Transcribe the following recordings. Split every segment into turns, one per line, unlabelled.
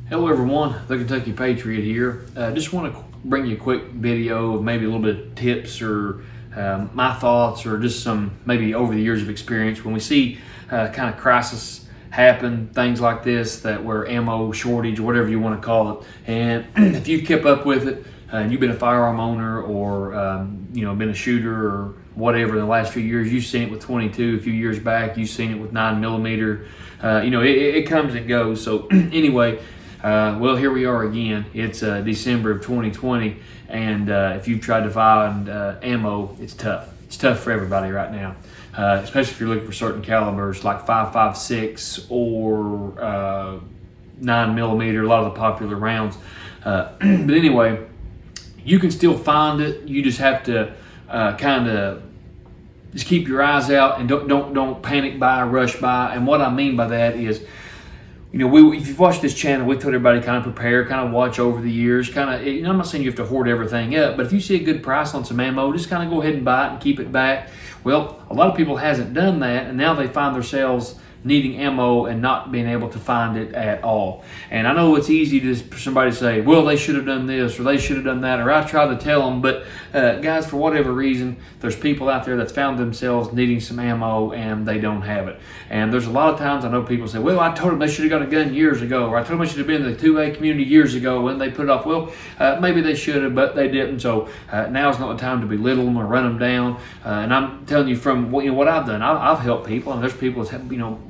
Hello everyone, the Kentucky Patriot here. Just want to bring you a quick video of maybe a little bit of tips or my thoughts or just some maybe over the years of experience when we see kind of crisis happen, things like this that where ammo shortage or whatever you want to call it. And if you've kept up with it and you've been a firearm owner or been a shooter or whatever in the last few years, you've seen it with 22 a few years back, you've seen it with 9mm. It comes and goes. So anyway, well, here we are again. It's December of 2020, and if you've tried to find ammo, it's tough. It's tough for everybody right now, especially if you're looking for certain calibers like 5.56 or 9mm, a lot of the popular rounds. But anyway, you can still find it. You just have to kind of just keep your eyes out and don't panic buy, rush buy. And what I mean by that is, if you've watched this channel, we told everybody kind of prepare, kind of watch over the years, kind of, I'm not saying you have to hoard everything up, but if you see a good price on some ammo, just kind of go ahead and buy it and keep it back. Well, a lot of people hasn't done that, and now they find themselves needing ammo and not being able to find it at all. And I know it's easy for somebody to say, well, they should have done this or they should have done that, or I try to tell them, but guys, for whatever reason, there's people out there that's found themselves needing some ammo and they don't have it. And there's a lot of times I know people say, well, I told them they should have got a gun years ago, or I told them they should have been in the 2A community years ago, and they put it off. Well, maybe they should have, but they didn't. So now's not the time to belittle them or run them down. And I'm telling you from what I've done, I've helped people, and there's people that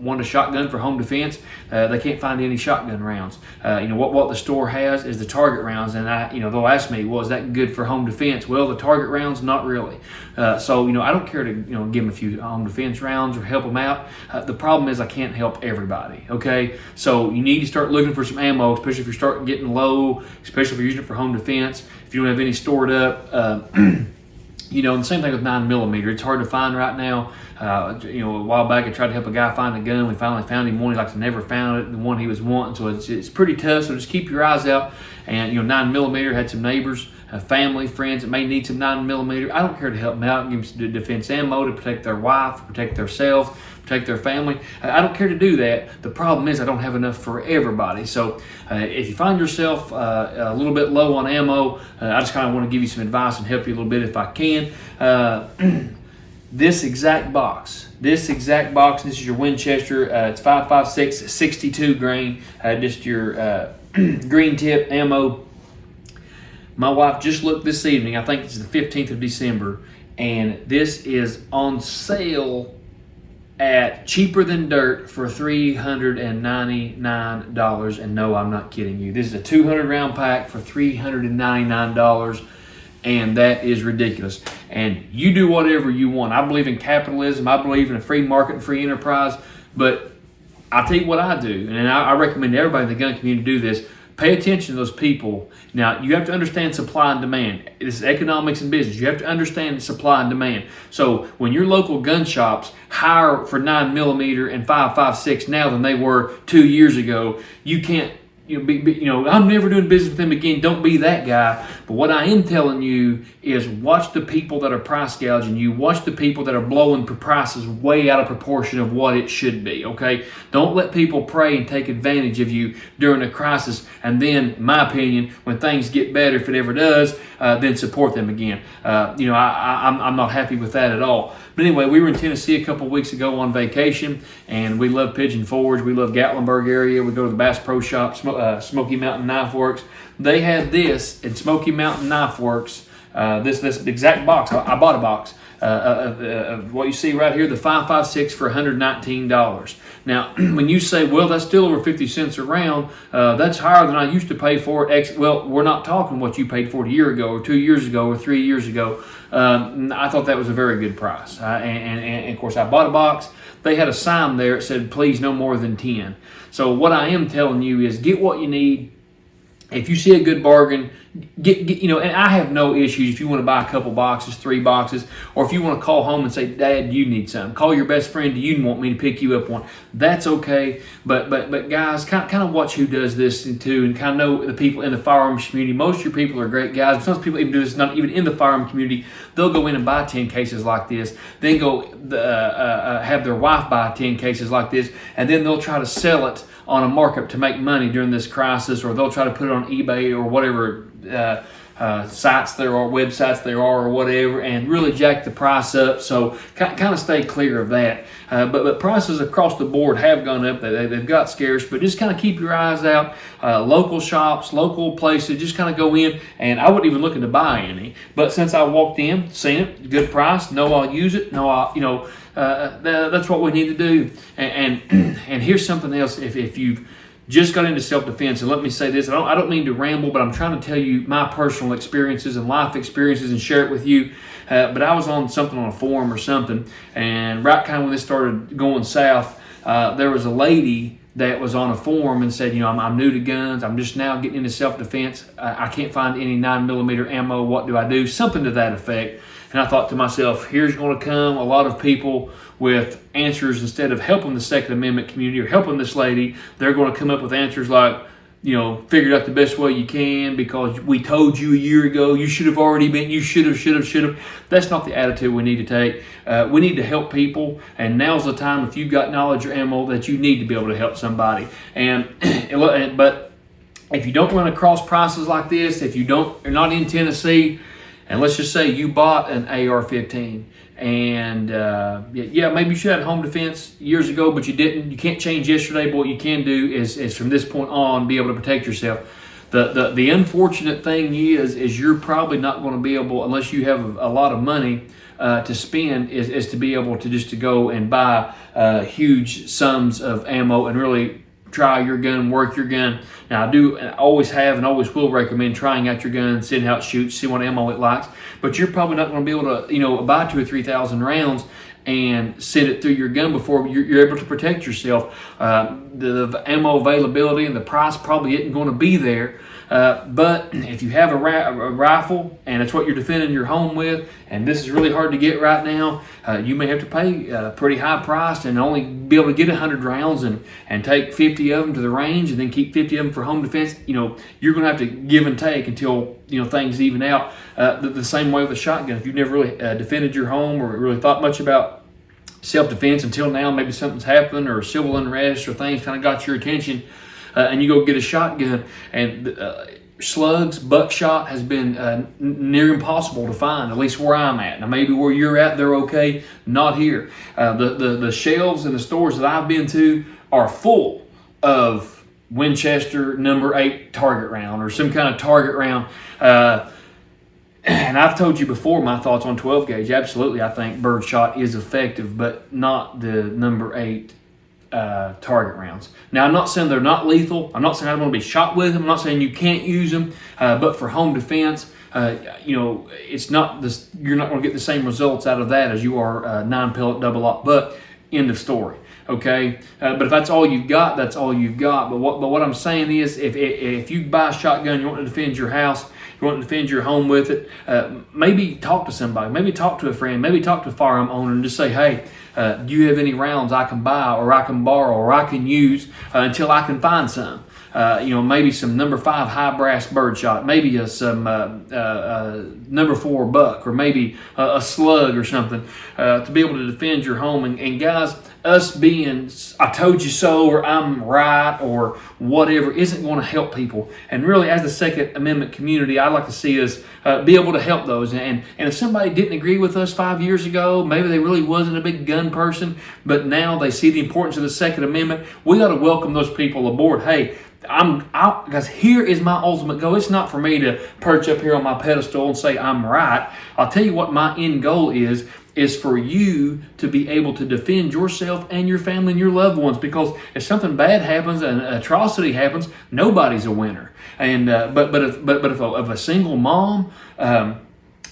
want a shotgun for home defense. They can't find any shotgun rounds. What the store has is the target rounds, and they'll ask me, well, is that good for home defense? Well, the target rounds, not really. So I don't care to give them a few home defense rounds or help them out. The problem is I can't help everybody. Okay, so you need to start looking for some ammo, especially if you're starting getting low, especially if you're using it for home defense. If you don't have any stored up. And the same thing with 9mm. It's hard to find right now. A while back I tried to help a guy find a gun. We finally found him one. He never found it, the one he was wanting. So it's pretty tough. So just keep your eyes out. And 9mm, had some neighbors, family, friends that may need some 9mm. I don't care to help them out and give them some defense ammo to protect their wife, protect themselves, protect their family. I don't care to do that. The problem is I don't have enough for everybody. So if you find yourself a little bit low on ammo, I just kind of want to give you some advice and help you a little bit if I can. This exact box, this is your Winchester. It's 5.56, 62 grain, just your green tip ammo. My wife just looked this evening, I think it's the 15th of December, and this is on sale at cheaper than dirt for $399. And no, I'm not kidding you. This is a 200 round pack for $399. And that is ridiculous. And you do whatever you want. I believe in capitalism. I believe in a free market and free enterprise. But I'll tell you what I do, and I recommend everybody in the gun community do this. Pay attention to those people. Now, you have to understand supply and demand. This is economics and business. You have to understand supply and demand. So when your local gun shops hire for 9mm and 5.56 now than they were 2 years ago, you can't, I'm never doing business with them again. Don't be that guy. But what I am telling you is watch the people that are price gouging you. Watch the people that are blowing prices way out of proportion of what it should be, okay? Don't let people prey and take advantage of you during a crisis. And then, in my opinion, when things get better, if it ever does, then support them again. I'm not happy with that at all. But anyway, we were in Tennessee a couple weeks ago on vacation, and we love Pigeon Forge. We love Gatlinburg area. We go to the Bass Pro Shop, Smoky Mountain Knife Works. They had this at Smoky Mountain Knife Works, this exact box. I bought a box of what you see right here, the 5.56 for $119. Now, when you say, well, that's still over 50 cents a round, that's higher than I used to pay for it. Well, we're not talking what you paid for it a year ago or 2 years ago or 3 years ago. I thought that was a very good price. And of course, I bought a box. They had a sign there that said, please, no more than 10. So what I am telling you is get what you need. If you see a good bargain, and I have no issues if you want to buy a couple boxes, 3 boxes, or if you want to call home and say, Dad, you need some. Call your best friend, do you want me to pick you up one? That's okay. But guys, kind of watch who does this too, and kind of know the people in the firearms community. Most of your people are great guys. Some people even do this, not even in the firearm community. They'll go in and buy 10 cases like this, then go have their wife buy 10 cases like this, and then they'll try to sell it on a markup to make money during this crisis, or they'll try to put it on eBay or whatever sites there are, websites there are, or whatever, and really jack the price up. So kind of stay clear of that. But prices across the board have gone up. They've got scarce, but just kind of keep your eyes out. Local shops, local places, just kind of go in, and I wasn't even looking to buy any. But since I walked in, seen it, good price, know I'll use it, that's what we need to do. And here's something else. If you've just got into self-defense, and let me say this, I don't mean to ramble, but I'm trying to tell you my personal experiences and life experiences and share it with you. But I was on something on a forum or something, and right kind of when this started going south, there was a lady that was on a forum and said, I'm new to guns. I'm just now getting into self-defense. I can't find any 9mm ammo. What do I do? Something to that effect. And I thought to myself, here's going to come a lot of people with answers. Instead of helping the Second Amendment community or helping this lady, they're going to come up with answers like, figure it out the best way you can because we told you a year ago, you should have already been, you should have. That's not the attitude we need to take. We need to help people, and now's the time, if you've got knowledge or ammo, that you need to be able to help somebody. But if you don't run across prices like this, if you're not in Tennessee, and let's just say you bought an AR-15, and maybe you should have home defense years ago, but you didn't. You can't change yesterday, but what you can do is from this point on be able to protect yourself. The unfortunate thing is you're probably not going to be able, unless you have a lot of money to spend, is to be able to go and buy huge sums of ammo and really try your gun, work your gun. Now, I always have and always will recommend trying out your gun, seeing how it shoots, see what ammo it likes. But you're probably not going to be able to, buy 2,000 or 3,000 rounds and send it through your gun before you're able to protect yourself. The ammo availability and the price probably isn't going to be there. But if you have a rifle and it's what you're defending your home with, and this is really hard to get right now, you may have to pay a pretty high price and only be able to get 100 rounds and take 50 of them to the range and then keep 50 of them for home defense. You're going to have to give and take until things even out. The same way with a shotgun. If you've never really defended your home or really thought much about self-defense until now, maybe something's happened or civil unrest or things kind of got your attention, and you go get a shotgun, and slugs, buckshot has been near impossible to find, at least where I'm at. Now, maybe where you're at, they're okay. Not here. The shelves in the stores that I've been to are full of Winchester number 8 target round or some kind of target round. And I've told you before my thoughts on 12 gauge. Absolutely, I think birdshot is effective, but not the number 8 target rounds. Now, I'm not saying they're not lethal. I'm not saying I don't want to be shot with them. I'm not saying you can't use them. But for home defense, it's not this. You're not going to get the same results out of that as you are 9-pellet double-aught. But end of story. Okay, but if that's all you've got, that's all you've got. But what I'm saying is, if you buy a shotgun, you want to defend your house, you want to defend your home with it, maybe talk to somebody, maybe talk to a friend, maybe talk to a firearm owner and just say, hey, do you have any rounds I can buy or I can borrow or I can use until I can find some? Maybe some number 5 high brass birdshot, maybe some number 4 buck, or maybe a slug or something to be able to defend your home. And guys, us being I told you so or I'm right or whatever isn't going to help people. And really, as the Second Amendment community, I'd like to see us be able to help those. And if somebody didn't agree with us 5 years ago, maybe they really wasn't a big gun person, but now they see the importance of the Second Amendment, we got to welcome those people aboard. Hey, because here is my ultimate goal. It's not for me to perch up here on my pedestal and say I'm right. I'll tell you what my end goal is for you to be able to defend yourself and your family and your loved ones. Because if something bad happens, an atrocity happens, nobody's a winner. And but if a single mom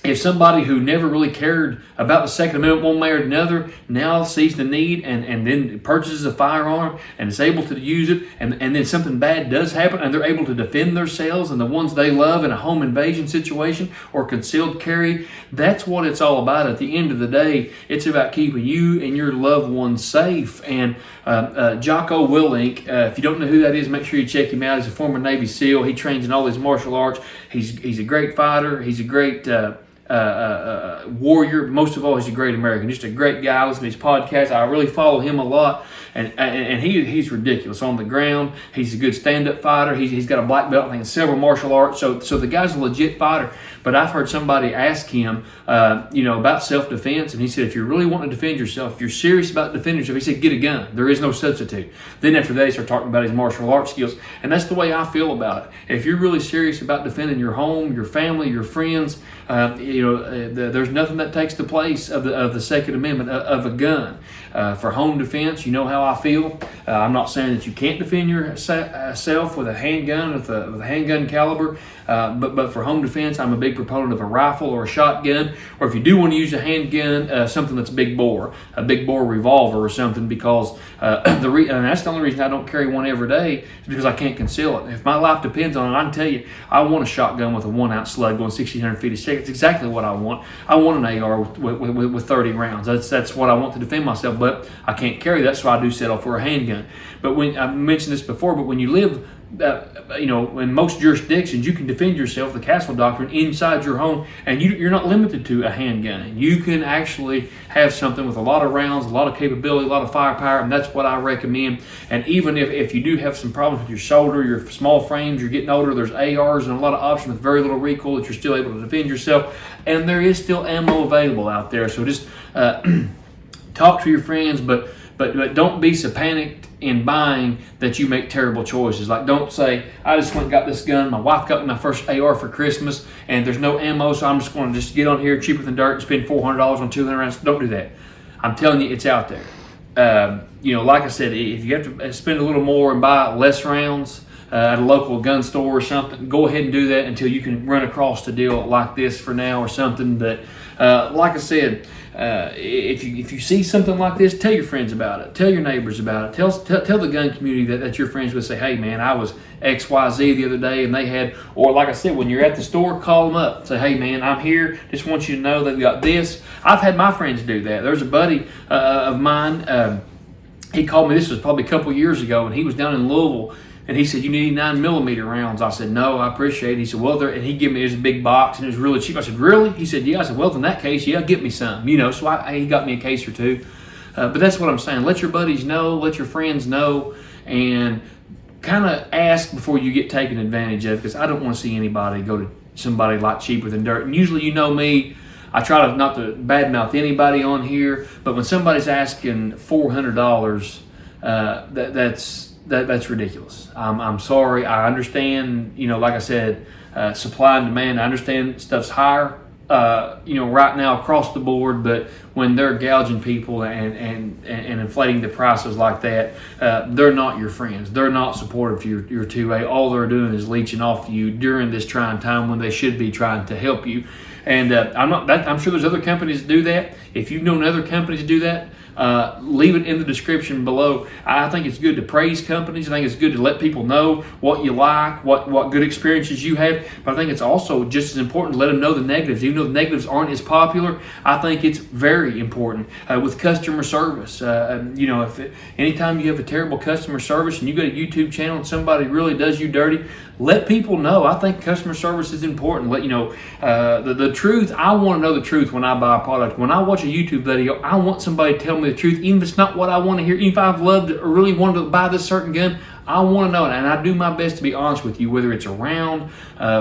if somebody who never really cared about the Second Amendment one way or another now sees the need and then purchases a firearm and is able to use it, and then something bad does happen and they're able to defend themselves and the ones they love in a home invasion situation or concealed carry, that's what it's all about. At the end of the day, it's about keeping you and your loved ones safe. And Jocko Willink, if you don't know who that is, make sure you check him out. He's a former Navy SEAL. He trains in all these martial arts. He's a great fighter. He's a great warrior. Most of all, he's a great American. Just a great guy. I listen to his podcast. I really follow him a lot, and he's ridiculous on the ground. He's a good stand-up fighter. He's got a black belt, I think, in several martial arts. So the guy's a legit fighter. But I've heard somebody ask him, about self-defense, and he said, if you really want to defend yourself, if you're serious about defending yourself, he said, get a gun. There is no substitute. Then after that, he started talking about his martial arts skills, and that's the way I feel about it. If you're really serious about defending your home, your family, your friends, there's nothing that takes the place of the Second Amendment of a gun. For home defense, you know how I feel. I'm not saying that you can't defend yourself with a handgun, with a handgun caliber, but for home defense, I'm a big proponent of a rifle or a shotgun, or if you do want to use a handgun, something that's a big bore revolver or something, because and that's the only reason I don't carry one every day is because I can't conceal it. If my life depends on it, I can tell you, I want a shotgun with a 1-ounce slug going 1,600 feet a second. It's exactly what I want. I want an AR with 30 rounds. That's what I want to defend myself, but I can't carry that, so I do settle for a handgun. But when I mentioned this before, but when you live in most jurisdictions, you can defend yourself, the Castle Doctrine, inside your home, and you're not limited to a handgun. You can actually have something with a lot of rounds, a lot of capability, a lot of firepower, and that's what I recommend. And even if you do have some problems with your shoulder, your small frames, you're getting older, there's ARs and a lot of options with very little recoil that you're still able to defend yourself, and there is still ammo available out there. So just talk to your friends, but don't be so panicked in buying that you make terrible choices. Like, don't say, I just went and got this gun, my wife got me my first AR for Christmas, and there's no ammo, so I'm just going to just get on here cheaper than dirt and spend $400 on 200 rounds. Don't do that. I'm telling you, it's out there. Like I said, if you have to spend a little more and buy less rounds at a local gun store or something, go ahead and do that until you can run across a deal like this for now or something. But like I said, if you see something like this, tell your friends about it. Tell your neighbors about it. Tell the gun community that you're friends with. Say, hey man, I was XYZ the other day and they had, or like I said, when you're at the store, call them up. Say, hey man, I'm here. Just want you to know they've got this. I've had my friends do that. There's a buddy of mine. He called me. This was probably a couple years ago, and he was down in Louisville. And he said, you need 9mm rounds. I said, no, I appreciate it. He said, well, and he gave me his big box, and it was really cheap. I said, really? He said, yeah. I said, well, in that case, yeah, get me some. So he got me a case or two. But that's what I'm saying. Let your buddies know, let your friends know, and kind of ask before you get taken advantage of, because I don't want to see anybody go to somebody like cheaper than dirt. And usually, me, I try not to badmouth anybody on here, but when somebody's asking $400, that's ridiculous. I'm sorry. I understand, like I said, supply and demand. I understand stuff's higher, right now across the board, but when they're gouging people and inflating the prices like that, they're not your friends. They're not supportive to your 2A. All they're doing is leeching off you during this trying time when they should be trying to help you. And I'm sure there's other companies that do that. If you've known other companies do that, leave it in the description below. I think it's good to praise companies. I think it's good to let people know what you like, what good experiences you have. But I think it's also just as important to let them know the negatives. Even though the negatives aren't as popular, I think it's very important with customer service. Anytime you have a terrible customer service and you got a YouTube channel and somebody really does you dirty, let people know. I think customer service is important. The truth. I want to know the truth when I buy a product. When I watch a YouTube video, I want somebody to tell me the truth, even if it's not what I want to hear. Even if I've loved or really wanted to buy this certain gun, I want to know it, and I do my best to be honest with you, whether it's a round,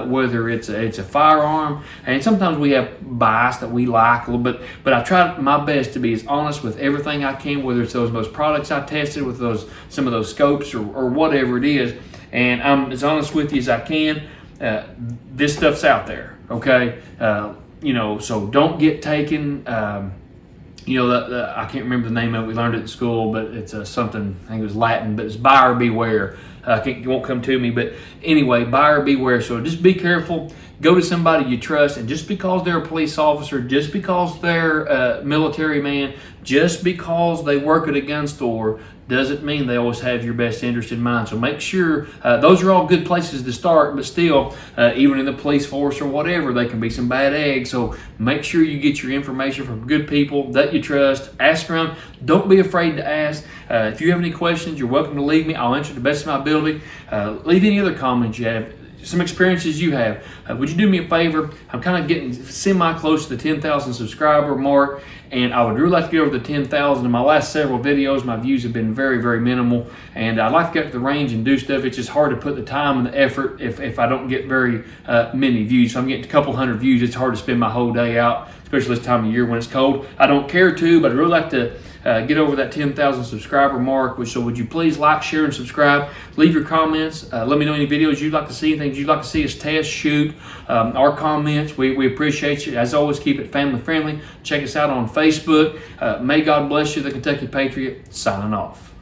whether it's a firearm. And sometimes we have bias that we like a little bit, but I try my best to be as honest with everything I can, whether it's those products I tested, with some of those scopes or whatever it is. And I'm as honest with you as I can. This stuff's out there, okay? So don't get taken you know, I can't remember the name of it. We learned it in school, but it's something, I think it was Latin, but it's buyer beware. It won't come to me, but anyway, buyer beware. So just be careful. Go to somebody you trust, and just because they're a police officer, just because they're a military man, just because they work at a gun store, doesn't mean they always have your best interest in mind. So make sure, those are all good places to start, but still, even in the police force or whatever, they can be some bad eggs. So make sure you get your information from good people that you trust. Ask around. Don't be afraid to ask. If you have any questions, you're welcome to leave me. I'll answer to the best of my ability. Leave any other comments you have, some experiences you have. Would you do me a favor? I'm kind of getting semi-close to the 10,000 subscriber mark, and I would really like to get over the 10,000. In my last several videos, my views have been very, very minimal, and I'd like to get to the range and do stuff. It's just hard to put the time and the effort if I don't get very many views. So I'm getting a couple hundred views. It's hard to spend my whole day out, especially this time of year when it's cold. I don't care to, but I'd really like to get over that 10,000 subscriber mark. So would you please like, share, and subscribe? Leave your comments. Let me know any videos you'd like to see, things you'd like to see us test, shoot, our comments. We appreciate you. As always, keep it family friendly. Check us out on Facebook. May God bless you. The Kentucky Patriot, signing off.